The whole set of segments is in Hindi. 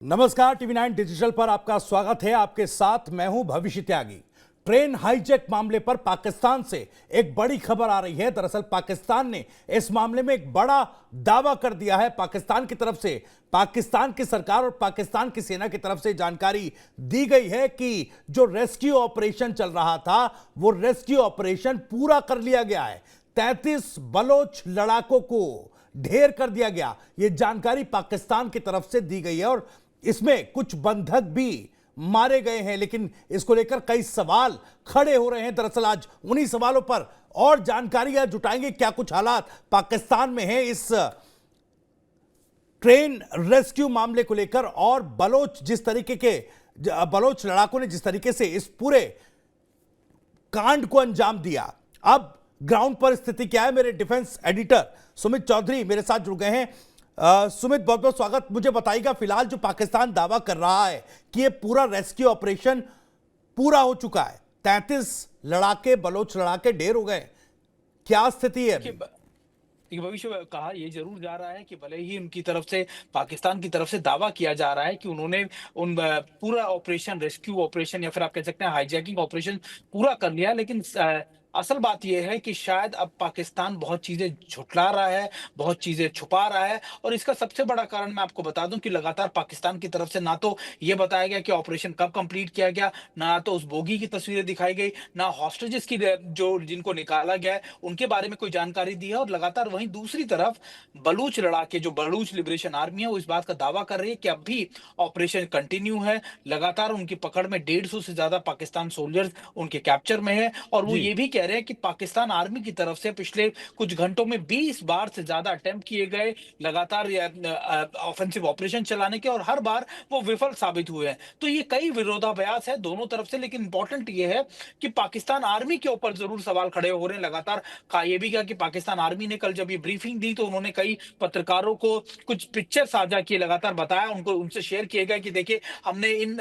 नमस्कार, टीवी 9 डिजिटल पर आपका स्वागत है। आपके साथ मैं हूं भविष्य त्यागी। ट्रेन हाईजैक मामले पर पाकिस्तान से एक बड़ी खबर आ रही है। दरअसल पाकिस्तान ने इस मामले में एक बड़ा दावा कर दिया है। पाकिस्तान की तरफ से, पाकिस्तान की सरकार और पाकिस्तान की सेना की तरफ से जानकारी दी गई है कि जो रेस्क्यू ऑपरेशन चल रहा था वो रेस्क्यू ऑपरेशन पूरा कर लिया गया है। 33 बलोच लड़ाकों को ढेर कर दिया गया, यह जानकारी पाकिस्तान की तरफ से दी गई है और इसमें कुछ बंधक भी मारे गए हैं। लेकिन इसको लेकर कई सवाल खड़े हो रहे हैं। दरअसल आज उन्हीं सवालों पर और जानकारियां जुटाएंगे। क्या कुछ हालात पाकिस्तान में हैं इस ट्रेन रेस्क्यू मामले को लेकर, और बलोच लड़ाकों ने जिस तरीके से इस पूरे कांड को अंजाम दिया, अब ग्राउंड पर स्थिति क्या है। मेरे डिफेंस एडिटर सुमित चौधरी मेरे साथ जुड़ गए हैं। सुमित, बहुत बहुत स्वागत। मुझे बताइएगा, फिलहाल जो पाकिस्तान दावा कर रहा है कि ये पूरा रेस्क्यू ऑपरेशन पूरा हो चुका है, 33 लड़ाके, बलोच लड़ाके ढेर हो गए, क्या स्थिति है अभी? देखिए, भविष्य में कहा ये जरूर जा रहा है कि भले ही उनकी तरफ से, पाकिस्तान की तरफ से दावा किया जा रहा है कि उन्होंने पूरा ऑपरेशन, रेस्क्यू ऑपरेशन या फिर आप कह सकते हैं हाईजैकिंग ऑपरेशन पूरा कर लिया, लेकिन असल बात यह है कि शायद अब पाकिस्तान बहुत चीजें झुठला रहा है, बहुत चीजें छुपा रहा है। और इसका सबसे बड़ा कारण मैं आपको बता दूं कि लगातार पाकिस्तान की तरफ से ना तो ये बताया गया कि ऑपरेशन कब कंप्लीट किया गया, ना तो उस बोगी की तस्वीरें दिखाई गई, ना हॉस्टेजेस की जो जिनको निकाला गया है उनके बारे में कोई जानकारी दी है। और लगातार वहीं दूसरी तरफ बलूच लड़ाके, जो बलूच लिबरेशन आर्मी है, वो इस बात का दावा कर रही है कि अब भी ऑपरेशन कंटिन्यू है। लगातार उनकी पकड़ में 150 से ज्यादा पाकिस्तान सोल्जर्स उनके कैप्चर में है। और वो जी ये भी कह रहे हैं कि पाकिस्तान आर्मी की तरफ से पिछले कुछ घंटों में 20 बार से ज्यादा अटेम्प्ट किए गए लगातार ऑफेंसिव ऑपरेशन चलाने के, और हर बार वो विफल साबित हुए हैं। तो ये कई विरोधाभास है दोनों तरफ से, लेकिन इंपॉर्टेंट ये है कि पाकिस्तान आर्मी के ऊपर जरूर सवाल खड़े हो रहे हैं। लगातार कहा ये भी, क्या कि पाकिस्तान आर्मी ने कल जब ये ब्रीफिंग दी तो उन्होंने कई पत्रकारों को कुछ पिक्चर साझा किए, लगातार बताया, उनको उनसे शेयर किए गए कि देखिए हमने इन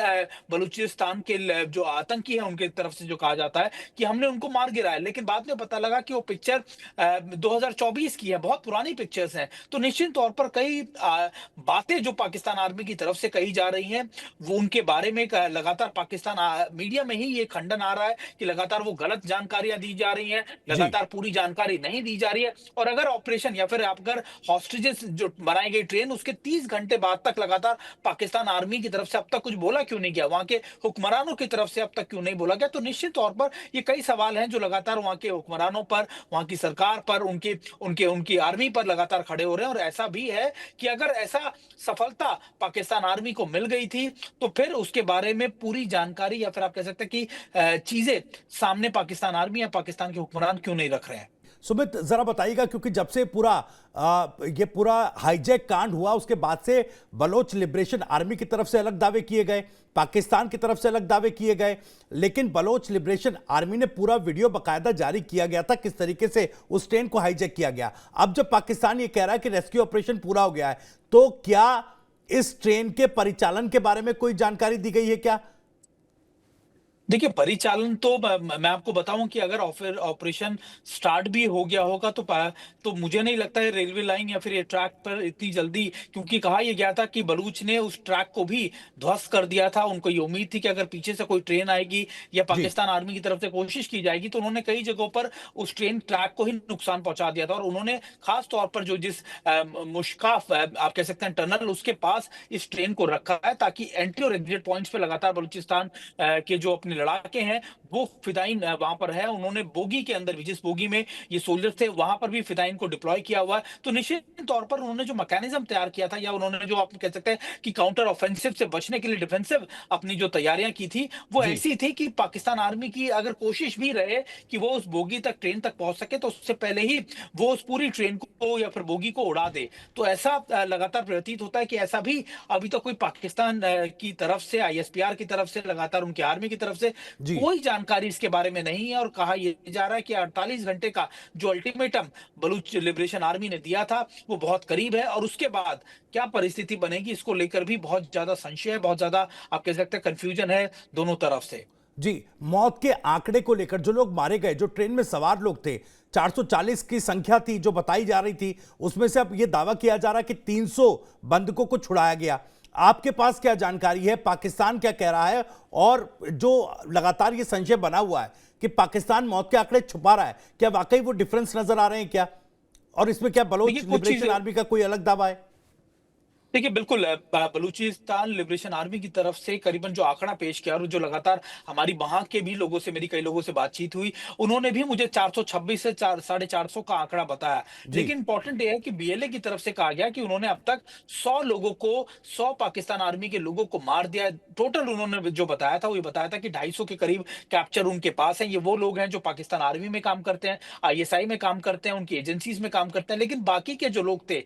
बलूचिस्तान के जो आतंकी है उनके तरफ से जो कहा जाता है कि हमने उनको मार गिराया। लेकिन बाद में पता लगा कि वो पिक्चर 2024 की है, बहुत पुरानी पिक्चर्स हैं। तो निश्चित तौर पर कई बातें जो पाकिस्तान आर्मी की तरफ से कही जा रही हैं, वो उनके बारे में लगातार पाकिस्तान मीडिया में ही ये खंडन आ रहा है कि लगातार वो गलत जानकारियां दी जा रही हैं, जी लगातार पूरी जानकारी नहीं दी जा रही है। और अगर ऑपरेशन या फिर अगर हॉस्टेजेस जो बनाई गई ट्रेन, उसके 30 घंटे बाद तक लगातार पाकिस्तान आर्मी की तरफ से अब तक कुछ बोला क्यों नहीं गया, वहां के हुक्मरानों की तरफ से अब तक क्यों नहीं बोला गया। तो निश्चित तौर पर ये कई सवाल हैं जो लगातार वहां के हुक्मरानों पर, वहां की सरकार पर, उनके उनके उनकी आर्मी पर लगातार खड़े हो रहे हैं। और ऐसा भी है कि अगर ऐसा सफलता पाकिस्तान आर्मी को मिल गई थी तो फिर उसके बारे में पूरी जानकारी या फिर आप कह सकते हैं कि चीजें सामने पाकिस्तान आर्मी या पाकिस्तान के हुक्मरान क्यों नहीं रख रहे हैं। सुमित, जरा बताइएगा, क्योंकि जब से ये पूरा हाईजैक कांड हुआ उसके बाद से बलोच लिबरेशन आर्मी की तरफ से अलग दावे किए गए, पाकिस्तान की तरफ से अलग दावे किए गए, लेकिन बलोच लिबरेशन आर्मी ने पूरा वीडियो बकायदा जारी किया गया था किस तरीके से उस ट्रेन को हाईजैक किया गया। अब जब पाकिस्तान ये कह रहा है कि रेस्क्यू ऑपरेशन पूरा हो गया है, तो क्या इस ट्रेन के परिचालन के बारे में कोई जानकारी दी गई है क्या? देखिए, परिचालन तो मैं आपको बताऊं कि अगर ऑपरेशन स्टार्ट भी हो गया होगा तो मुझे नहीं लगता है रेलवे लाइन या फिर ये ट्रैक पर इतनी जल्दी, क्योंकि कहा यह गया था कि बलूच ने उस ट्रैक को भी ध्वस्त कर दिया था। उनको ये उम्मीद थी कि अगर पीछे से कोई ट्रेन आएगी या जी पाकिस्तान आर्मी की तरफ से कोशिश की जाएगी, तो उन्होंने कई जगहों पर उस ट्रेन ट्रैक को ही नुकसान पहुंचा दिया था। और उन्होंने खास तौर पर जो जिस मुश्काफ आप कह सकते हैं टनल, उसके पास इस ट्रेन को रखा है ताकि एंट्री और एग्जिट पॉइंट्स पे लगातार बलूचिस्तान के जो अपने लड़ाके हैं वो फिदाइन वहां पर है। उन्होंने बोगी के अंदर भी, जिस बोगी में ये सोल्जर थे, वहां पर भी फिदाइन को डिप्लॉय किया हुआ है। तो निश्चित तौर पर उन्होंने जो मैकेनिज्म तैयार किया था, या उन्होंने जो आप कह सकते हैं कि काउंटर ऑफेंसिव से बचने के लिए डिफेंसिव अपनी जो तैयारियां की थी, वो जी ऐसी थी कि पाकिस्तान आर्मी की अगर कोशिश भी रहे कि वो उस बोगी तक, ट्रेन तक पहुंच सके, तो उससे पहले ही वो उस पूरी ट्रेन को या फिर बोगी को उड़ा दे। तो ऐसा लगातार प्रतीत होता है कि ऐसा भी अभी तक कोई पाकिस्तान की तरफ से, आईएसपीआर की तरफ से, लगातार उनकी आर्मी की तरफ से जी कोई जानकारी इसके बारे में नहीं है। और कहा यह जा रहा है कि 48 घंटे का जो अल्टीमेटम बलूच लिबरेशन आर्मी ने दिया था वो बहुत करीब है। और उसके बाद क्या परिस्थिति बनेगी, इसको लेकर भी बहुत ज्यादा संशय है, बहुत ज्यादा आप कह सकते हैं कंफ्यूजन है दोनों तरफ से। जी, मौत के आंकड़े को लेकर, जो लोग मारे गए, जो ट्रेन में सवार लोग थे, 440 की संख्या थी जो बताई जा रही थी, उसमें से अब यह दावा किया जा रहा है कि 300 बंधकों को छुड़ाया गया। आपके पास क्या जानकारी है, पाकिस्तान क्या कह रहा है? और जो लगातार ये संशय बना हुआ है कि पाकिस्तान मौत के आंकड़े छुपा रहा है, क्या वाकई वो डिफरेंस नजर आ रहे हैं क्या? और इसमें क्या देखिए बलोच कुछ लिबरेशन चीजें, आर्मी का कोई अलग दावा है? देखिए बिल्कुल बलूचिस्तान लिबरेशन आर्मी की तरफ से करीबन जो आंकड़ा पेश किया और जो लगातार हमारी वहां के भी लोगों से, मेरी कई लोगों से बातचीत हुई, उन्होंने भी मुझे 426 से 400 का आंकड़ा बताया। जी। लेकिन इंपॉर्टेंट ये है कि बीएलए की तरफ से कहा गया कि उन्होंने अब तक 100 लोगों को, 100 पाकिस्तान आर्मी के लोगों को मार दिया है। टोटल उन्होंने जो बताया था वो ये बताया था कि 250 के करीब कैप्चर उनके पास है। ये वो लोग हैं जो पाकिस्तान आर्मी में काम करते हैं, आईएसआई में काम करते हैं, उनकी एजेंसीज में काम करते हैं। लेकिन बाकी के जो लोग थे,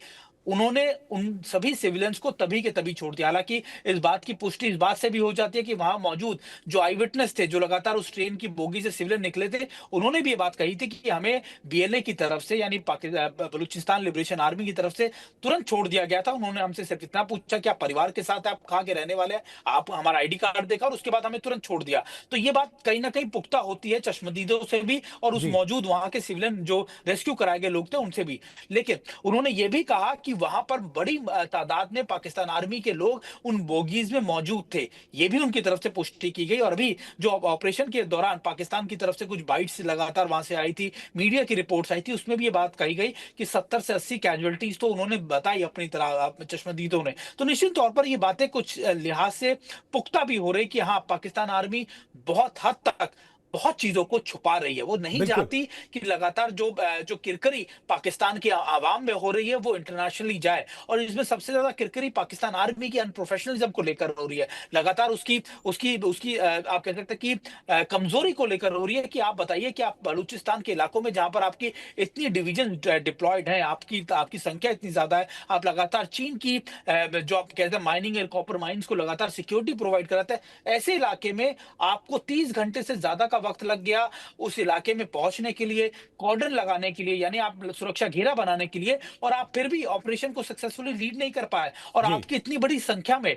उन्होंने उन सभी सिविलियंस को तभी के तभी छोड़ दिया। हालांकि इस बात की पुष्टि इस बात से भी हो जाती है कि वहां मौजूद जो आई विटनेस थे, जो लगातार उस ट्रेन की बोगी से सिविलियन निकले थे, उन्होंने भी ये बात कही थी कि हमें बीएलए की तरफ से, यानी बलूचिस्तान लिबरेशन आर्मी की तरफ से तुरंत छोड़ दिया गया था। उन्होंने हमसे सिर्फ इतना पूछा कि आप परिवार के साथ आप कहाँ के रहने वाले हैं, आप हमारा आईडी कार्ड देखा और उसके बाद हमें तुरंत छोड़ दिया। तो ये बात कहीं ना कहीं पुख्ता होती है चश्मदीदों से भी और उस जी। मौजूद वहां के सिविलियन जो रेस्क्यू कराए गए लोग थे उनसे भी। लेकिन उन्होंने ये भी कहा कि वहां पर बड़ी तादाद में पाकिस्तान आर्मी के लोग उन बोगीज में मौजूद थे। ये भी उनकी तरफ से पुष्टि की गई। और अभी जो ऑपरेशन के दौरान पाकिस्तान की तरफ से कुछ बाइट्स लगातार वहां से आई थी, मीडिया की रिपोर्ट्स आई थी, उसमें भी ये बात कही गई कि 70 से 80 कैजुअलिटीज तो उन्होंने बताई अपनी तरह चश्मदीदों ने। तो निश्चित तौर पर ये बातें कुछ लिहाज से पुख्ता भी हो रही कि हाँ, पाकिस्तान आर्मी बहुत हद तक बहुत चीजों को छुपा रही है। वो नहीं बिल्कुल। चाहती कि लगातार जो किरकरी पाकिस्तान की आवाम में हो रही है वो इंटरनेशनली जाए। और इसमें सबसे ज्यादा किरकरी पाकिस्तान आर्मी की अनप्रोफेशनलिज्म को लेकर हो रही है। लगातार उसकी उसकी उसकी आप कह सकते हैं कि कमजोरी को लेकर हो रही है कि आप बताइए कि आप बलूचिस्तान के इलाकों में जहां पर आपकी इतनी डिवीजन डिप्लॉयड है, आपकी आपकी संख्या इतनी ज्यादा है, आप लगातार चीन की जो आप कहते हैं माइनिंग एंड कॉपर माइंस को लगातार सिक्योरिटी प्रोवाइड कराते हैं, ऐसे इलाके में आपको 30 घंटे से ज्यादा का वक्त लग गया उस इलाके में पहुंचने के लिए, कॉर्डन लगाने के लिए, यानी आप सुरक्षा घेरा बनाने के लिए, और आप फिर भी ऑपरेशन को सक्सेसफुली लीड नहीं कर पाए। और जी। आपकी इतनी बड़ी संख्या में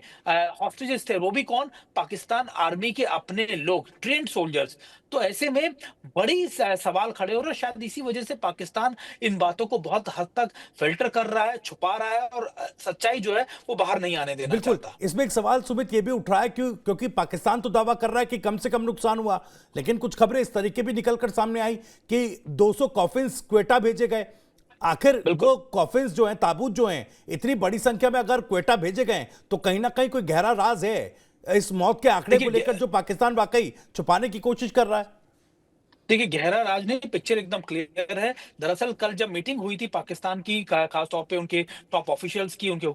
हॉस्टेजेस थे, वो भी कौन? पाकिस्तान आर्मी के अपने लोग, ट्रेन्ड सोल्जर्स। तो ऐसे में बड़ी सवाल खड़े हो रहे हैं। शायद इसी वजह से पाकिस्तान इन बातों को बहुत हद तक फिल्टर कर रहा है, छुपा रहा है और सच्चाई जो है वो बाहर नहीं आने देना बिल्कुल। चाहता। इसमें एक सवाल सुमित ये भी उठ रहा है क्योंकि पाकिस्तान तो दावा कर रहा है कि कम से कम नुकसान हुआ, लेकिन कुछ खबरें इस तरीके भी निकलकर सामने आई कि 200 कॉफिन्स क्वेटा भेजे गए। आखिर बिल्कुल। वो कॉफिन्स जो हैं, ताबूत जो हैं, इतनी बड़ी संख्या में अगर क्वेटा भेजे गए तो कहीं ना कहीं कोई गहरा राज है इस मौत के आंकड़े को लेकर देखिए जो पाकिस्तान वाकई छुपाने की कोशिश कर रहा है। देखिए, गहरा राज नहीं, पिक्चर एकदम क्लियर है। दरअसल कल जब मीटिंग हुई थी पाकिस्तान की, खास तौर पे उनके टॉप ऑफिशियल्स की, उनके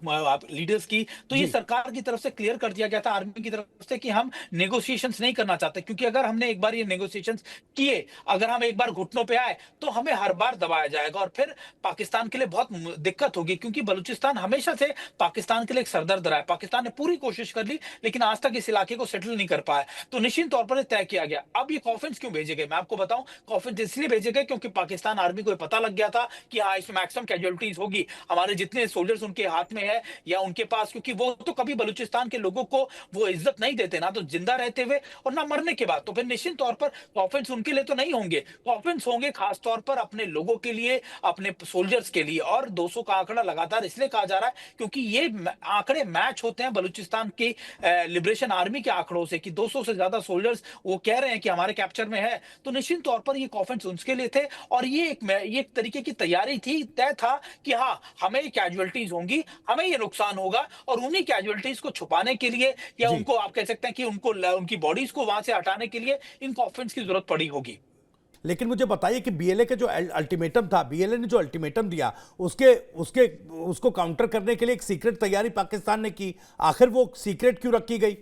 लीडर्स की, तो ये जी। सरकार की तरफ से क्लियर कर दिया गया था, आर्मी की तरफ से, कि हम नेगोशिएशंस नहीं करना चाहते। क्योंकि अगर हमने एक बार ये नेगोशिएशंस किए, अगर हम एक बार घुटनों पे आए, तो हमें हर बार दबाया जाएगा और फिर पाकिस्तान के लिए बहुत दिक्कत होगी। क्योंकि बलूचिस्तान हमेशा से पाकिस्तान के लिए एक सरदर्द रहा है। पाकिस्तान ने पूरी कोशिश कर ली, लेकिन आज तक इस इलाके को सेटल नहीं कर पाया। तो निश्चित तौर पर तय किया गया। अब ये कॉफिन्स क्यों भेजे गए, मैं आपको बताऊं। कॉफिन्स इसलिए भेजे गए क्योंकि पाकिस्तान आर्मी को पता लग गया था कि हाँ, इसमें मैक्सिमम कैजुअलिटीज होगी, हमारे जितने सोल्जर्स उनके हाथ में है या उनके पास। क्योंकि वो तो कभी बलूचिस्तान के लोगों को वो इज्जत नहीं देते, ना तो जिंदा रहते हुए और ना मरने के बाद। तो फिर निश्चित तौर पर कॉफिन्स उनके लिए तो नहीं होंगे, कॉफिन्स होंगे खास तौर पर अपने लोगों के लिए, अपने सोल्जर्स के लिए। और 200 का आंकड़ा लगातार इसलिए कहा जा रहा है क्योंकि ये आंकड़े मैच होते हैं बलूचिस्तान की लिबरेशन आर्मी के आंकड़ों से, कि 200 से ज्यादा सोल्जर्स वो कह रहे हैं कि हमारे कैप्चर में है। तो निश्चित तौर पर ये कॉफिन्स उसके लिए थे। और ये एक तरीके की तैयारी थी, तय था कि हाँ, हमें कैजुअलिटीज होंगी, हमें ये नुकसान होगा, और उन्हीं कैजुअलिटीज को छुपाने के लिए, या जी। उनको आप कह सकते हैं कि उनको उनकी बॉडीज को वहां से हटाने के लिए इन कॉफिन्स की जरूरत पड़ी होगी। लेकिन मुझे बताइए कि बीएलए के जो अल्टीमेटम था, बीएलए ने जो अल्टीमेटम दिया, उसके उसके उसको काउंटर करने के लिए एक सीक्रेट तैयारी पाकिस्तान ने की। आखिर वो सीक्रेट क्यों रखी गई?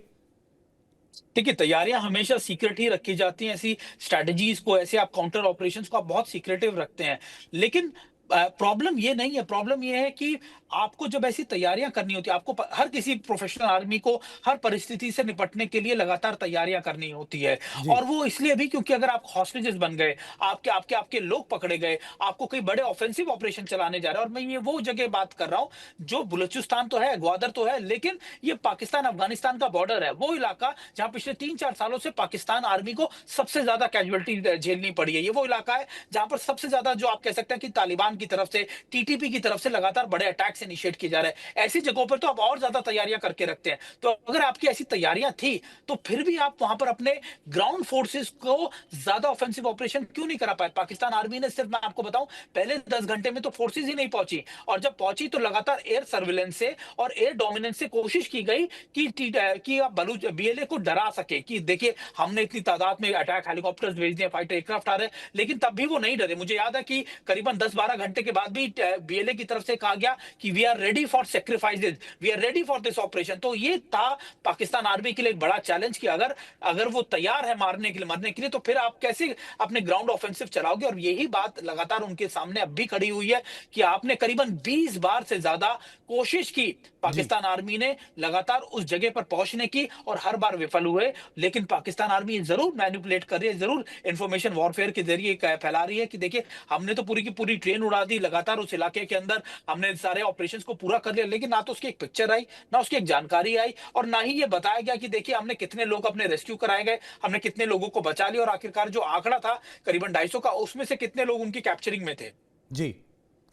देखिए, तैयारियां हमेशा सीक्रेट ही रखी जाती हैं। ऐसी स्ट्रेटजीज को, ऐसे आप काउंटर ऑपरेशंस को आप बहुत सीक्रेटिव रखते हैं। लेकिन प्रॉब्लम ये नहीं है, प्रॉब्लम ये है कि आपको जब ऐसी तैयारियां करनी होती है, आपको हर किसी प्रोफेशनल आर्मी को हर परिस्थिति से निपटने के लिए लगातार तैयारियां करनी होती है। जी। और वो इसलिए भी क्योंकि अगर आप हॉस्टेजेस बन गए, आपके आपके आपके लोग पकड़े गए, आपको कई बड़े ऑफेंसिव ऑपरेशन चलाने जा रहे हैं। और मैं ये वो जगह बात कर रहा हूं जो बलूचिस्तान तो है, ग्वादर तो है, लेकिन ये पाकिस्तान अफगानिस्तान का बॉर्डर है, वो इलाका जहां पिछले 3-4 सालों से पाकिस्तान आर्मी को सबसे ज्यादा कैजुअलिटी झेलनी पड़ी है। ये वो इलाका है जहां पर सबसे ज्यादा, जो आप कह सकते हैं कि तालिबान की तरफ से, टीटीपी की तरफ से लगातार बड़े अटैक्स इनिशिएट किए जा रहे हैं। ऐसी जगहों पर तो आप और ज्यादा तैयारियां करके रखते हैं। तो अगर आपकी ऐसी तैयारियां थी, तो फिर भी आप वहां पर अपने ग्राउंड फोर्सेस को ज्यादा ऑफेंसिव ऑपरेशन क्यों नहीं करा पाए? पाकिस्तान आर्मी ने सिर्फ, मैं आपको बताऊं, पहले 10 घंटे में तो फोर्सेस ही नहीं पहुंची, और जब पहुंची तो लगातार एयर सर्विलेंस से और एयर डोमिनेंस से कोशिश की गई कि आप बलूच बीएलए को डरा सके कि देखिए हमने इतनी तादाद में अटैक हेलीकॉप्टर्स भेज दिए, फाइटर एयरक्राफ्ट आ रहे हैं, लेकिन तब भी वो नहीं डरे। मुझे याद है कि करीबन 10-12 घंटे के बाद भी बीएलए की तरफ से कहा गया कि we are ready for sacrifices, we are ready for this operation. तो ये था पाकिस्तान आर्मी के लिए एक बड़ा चैलेंज कि अगर अगर वो तैयार है मारने के लिए, मरने के लिए, तो फिर आप कैसे अपने ग्राउंड ऑफेंसिव चलाओगे? और यही बात लगातार उनके सामने अब भी खड़ी हुई है कि आपने करीबन 20 बार से ज्यादा कोशिश की जी। पाकिस्तान आर्मी ने लगातार उस जगह पर पहुंचने की, और हर बार विफल हुए। लेकिन पाकिस्तान आर्मी जरूर मैनिपुलेट कर रही है, जरूर इंफॉर्मेशन वॉरफेयर के जरिए फैला रही है कि देखिए हमने तो पूरी की पूरी ट्रेन उड़ा दी, लगातार उस इलाके के अंदर हमने सारे ऑपरेशंस को पूरा कर लिया, लेकिन ना तो उसकी एक पिक्चर आई, ना उसकी एक जानकारी आई, और ना ही ये बताया गया कि देखिए हमने कितने लोग अपने रेस्क्यू कराए गए, हमने कितने लोगों को बचा लिया, और आखिरकार जो आंकड़ा था करीबन 250 का, उसमें से कितने लोग उनकी कैप्चरिंग में थे। जी।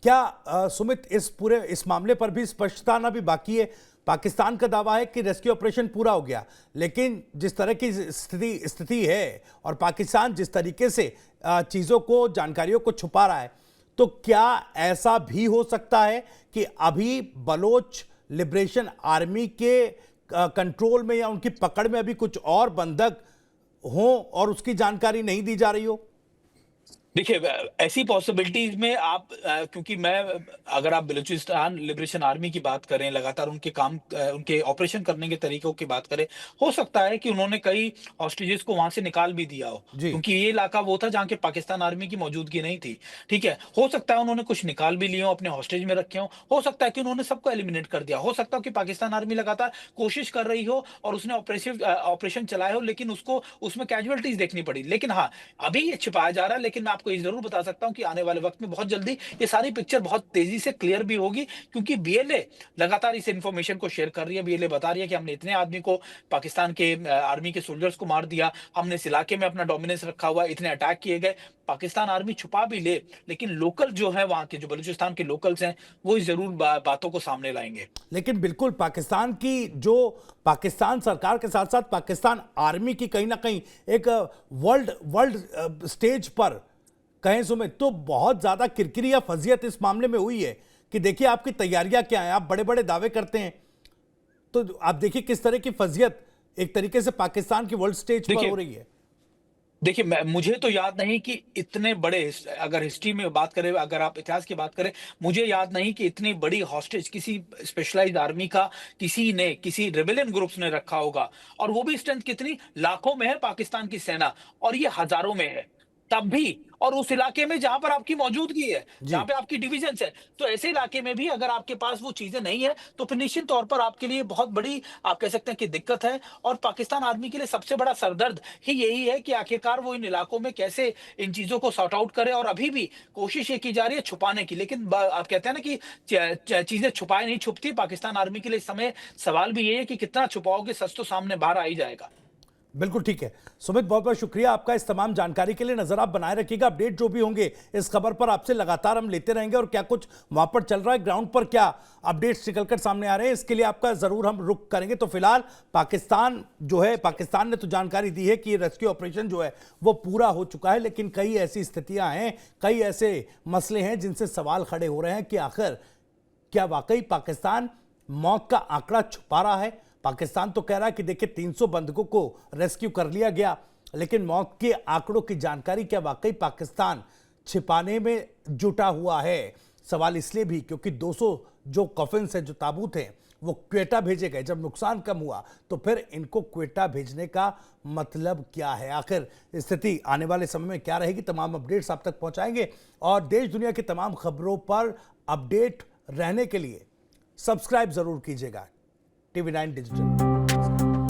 क्या सुमित, इस मामले पर भी स्पष्टता आना भी बाकी है? पाकिस्तान का दावा है कि रेस्क्यू ऑपरेशन पूरा हो गया, लेकिन जिस तरह की स्थिति है और पाकिस्तान जिस तरीके से चीजों को, जानकारियों को छुपा रहा है, तो क्या ऐसा भी हो सकता है कि अभी बलोच लिबरेशन आर्मी के कंट्रोल में या उनकी पकड़ में अभी कुछ और बंधक हों और उसकी जानकारी नहीं दी जा रही हो? देखिए ऐसी पॉसिबिलिटीज में आप क्योंकि मैं, अगर आप बलूचिस्तान लिबरेशन आर्मी की बात करें, लगातार उनके काम, उनके ऑपरेशन करने के तरीकों की बात करें, हो सकता है कि उन्होंने कई हॉस्टेजेस को वहां से निकाल भी दिया हो, जी। क्योंकि ये इलाका वो था जहाँ के पाकिस्तान आर्मी की मौजूदगी नहीं थी। ठीक है, हो सकता है उन्होंने कुछ निकाल भी लिए हो, अपने हॉस्टेज में रखे हो सकता है कि उन्होंने सबको एलिमिनेट कर दिया, हो सकता है कि पाकिस्तान आर्मी लगातार कोशिश कर रही हो और उसने ऑपरेशन चलाए हो, लेकिन उसको उसमें कैजुअलिटीज देखनी पड़ी। लेकिन हाँ, अभी ये छिपाया जा रहा है, लेकिन मैं आपको ये जरूर बता सकता हूं कि आने वाले वक्त में बहुत जल्दी ये सारी पिक्चर बहुत तेजी से क्लियर भी होगी, क्योंकि बीएलए लगातार इस इंफॉर्मेशन को शेयर कर रही है। बीएलए बता रही है कि हमने इतने आदमी को, पाकिस्तान के आर्मी के सोल्जर्स को मार दिया, हमने इस इलाके में अपना डोमिनेंस रखा हुआ है, इतने अटैक किए गए। पाकिस्तान आर्मी छुपा भी ले, लेकिन लोकल जो है, वहां के जो बलूचिस्तान के लोकल्स हैं, वो जरूर बातों को सामने लाएंगे। लेकिन बिल्कुल पाकिस्तान की जो, पाकिस्तान सरकार के साथ साथ पाकिस्तान आर्मी की कहीं ना कहीं एक वर्ल्ड स्टेज पर कहें सुमित, तो बहुत ज्यादा किरकिरी या फजीयत इस मामले में हुई है कि देखिए आपकी तैयारियां क्या हैं, आप बड़े बड़े दावे करते हैं, तो आप देखिए किस तरह की फजीयत एक तरीके से पाकिस्तान की वर्ल्ड स्टेज पर हो रही है। देखिए मुझे तो याद नहीं कि इतने बड़े, अगर हिस्ट्री में बात करें, अगर आप इतिहास की बात करें, मुझे याद नहीं कि इतनी बड़ी हॉस्टेज किसी स्पेशलाइज्ड आर्मी का किसी रेबेलियन ग्रुप्स ने रखा होगा। और वो भी स्ट्रेंथ कितनी, लाखों में है पाकिस्तान की सेना, और ये हजारों में है तब भी, और उस इलाके में जहां पर आपकी मौजूदगी है, जी। जहां पे आपकी डिविजन है। तो ऐसे इलाके में भी अगर आपके पास वो चीजें नहीं है, तो फिर निश्चित तौर पर आपके लिए बहुत बड़ी, आप कह सकते हैं कि दिक्कत है। और पाकिस्तान आर्मी के लिए सबसे बड़ा सरदर्द ही यही है कि आखिरकार वो इन इलाकों में कैसे इन चीजों को सॉर्ट आउट करे। और अभी भी कोशिश ये की जा रही है छुपाने की, लेकिन आप कहते हैं ना कि चीजें छुपाए नहीं छुपती। पाकिस्तान आर्मी के लिए इस समय सवाल भी ये है कि कितना छुपाओगे, सच तो सामने बाहर आ ही जाएगा। बिल्कुल ठीक है सुमित, बहुत बहुत शुक्रिया आपका इस तमाम जानकारी के लिए। नजर आप बनाए रखिएगा, अपडेट जो भी होंगे इस खबर पर आपसे लगातार हम लेते रहेंगे, और क्या कुछ वहां पर चल रहा है, ग्राउंड पर क्या अपडेट्स निकलकर सामने आ रहे हैं, इसके लिए आपका जरूर हम रुख करेंगे। तो फिलहाल पाकिस्तान जो है, पाकिस्तान ने तो जानकारी दी है कि रेस्क्यू ऑपरेशन जो है वो पूरा हो चुका है, लेकिन कई ऐसी स्थितियां हैं, कई ऐसे मसले हैं जिनसे सवाल खड़े हो रहे हैं कि आखिर क्या वाकई पाकिस्तान मौत का आंकड़ा छुपा रहा है? पाकिस्तान तो कह रहा है कि देखिए 300 बंधकों को रेस्क्यू कर लिया गया, लेकिन मौत के आंकड़ों की जानकारी क्या वाकई पाकिस्तान छिपाने में जुटा हुआ है? सवाल इसलिए भी क्योंकि 200 जो कॉफिन्स हैं, जो ताबूत हैं, वो क्वेटा भेजे गए। जब नुकसान कम हुआ तो फिर इनको क्वेटा भेजने का मतलब क्या है? आखिर स्थिति आने वाले समय में क्या रहेगी? तमाम अपडेट्स आप तक पहुंचाएंगे, और देश दुनिया की तमाम खबरों पर अपडेट रहने के लिए सब्सक्राइब जरूर कीजिएगा टीवी 9 डिजिटल।